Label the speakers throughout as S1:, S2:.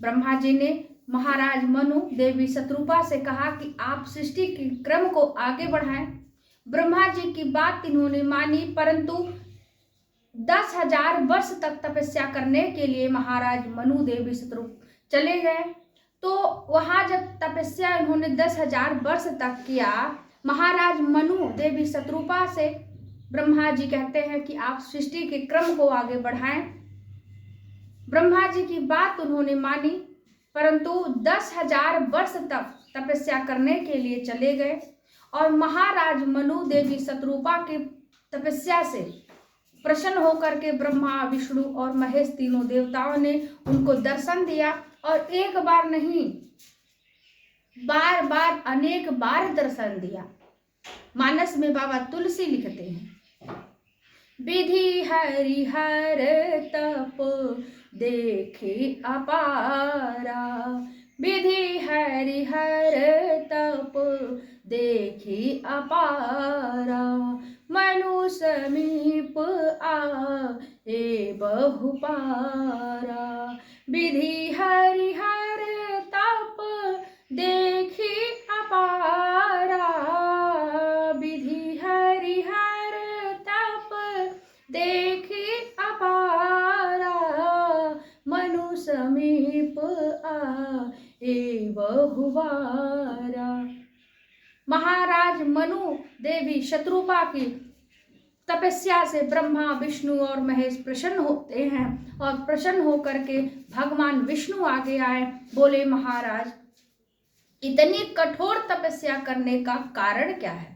S1: ब्रह्मा जी ने महाराज मनु देवी शत्रुपा से कहा कि आप सृष्टि के क्रम को आगे बढ़ाएं। ब्रह्मा जी की बात इन्होंने मानी, परंतु 10,000 वर्ष तक तपस्या करने के लिए महाराज मनु देवी शत्रुप चले गए। तो वहां जब तपस्या इन्होंने 10,000 वर्ष तक किया, महाराज मनु देवी शत्रुपा से ब्रह्मा जी कहते हैं कि आप सृष्टि के क्रम को आगे बढ़ाएं। ब्रह्मा जी की बात उन्होंने मानी, परंतु 10,000 वर्ष तक तपस्या करने के लिए चले गए और महाराज मनु देवी शत्रुपा की तपस्या से प्रसन्न होकर के ब्रह्मा विष्णु और महेश तीनों देवताओं ने उनको दर्शन दिया और एक बार नहीं, बार बार अनेक बार दर्शन दिया। मानस में बाबा तुलसी लिखते हैं, विधि हरिहर तप देखे अपारा, विधि हरिहर तप देखी अपारा, मनु समीप आए बहुपारा, विधि हरिहर तप देखी अपारा, विधि हरिहर तप देखी अपारा, मनु समीप आए बहुवारा। महाराज मनु देवी शत्रुपा की तपस्या से ब्रह्मा विष्णु और महेश प्रसन्न होते हैं और प्रसन्न होकर के भगवान विष्णु आगे आए। बोले, महाराज इतनी कठोर तपस्या करने का कारण क्या है?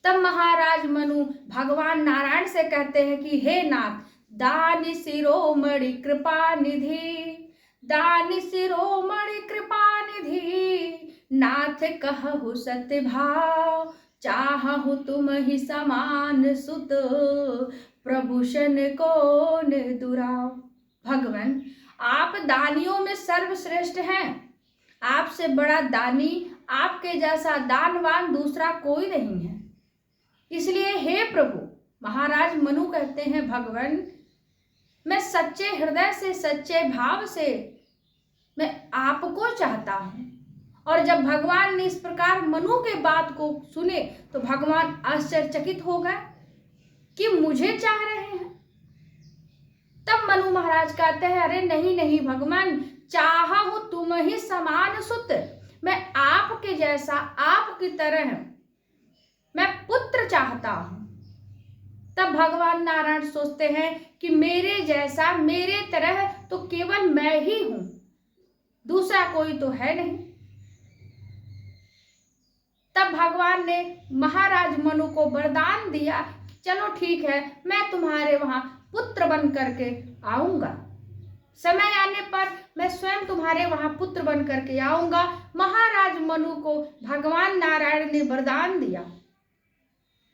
S1: तब महाराज मनु भगवान नारायण से कहते हैं कि हे नाथ, दानी शिरोमणि कृपा निधि, दानी शिरोमणि कृपा निधि, नाथ कहु सत्य भाव, चाहु तुम ही समान सुत, प्रभूषण कौन दुराव। भगवान, आप दानियों में सर्वश्रेष्ठ हैं, आपसे बड़ा दानी, आपके जैसा दानवान दूसरा कोई नहीं है। इसलिए हे प्रभु, महाराज मनु कहते हैं, भगवान मैं सच्चे हृदय से सच्चे भाव से मैं आपको चाहता हूं। और जब भगवान ने इस प्रकार मनु के बात को सुने तो भगवान आश्चर्यचकित हो गए कि मुझे चाह रहे हैं। तब मनु महाराज कहते हैं, अरे नहीं नहीं भगवान, चाहूं तुम ही समान सुत, मैं आपके जैसा आपकी तरह मैं पुत्र चाहता हूं। तब भगवान नारायण सोचते हैं कि मेरे जैसा मेरे तरह तो केवल मैं ही हूं, दूसरा कोई तो है नहीं। तब भगवान ने महाराज मनु को वरदान दिया, चलो ठीक है, मैं तुम्हारे वहां पुत्र बन करके आऊंगा, समय आने पर मैं स्वयं तुम्हारे वहां पुत्र बन करके आऊंगा। महाराज मनु को भगवान नारायण ने वरदान दिया।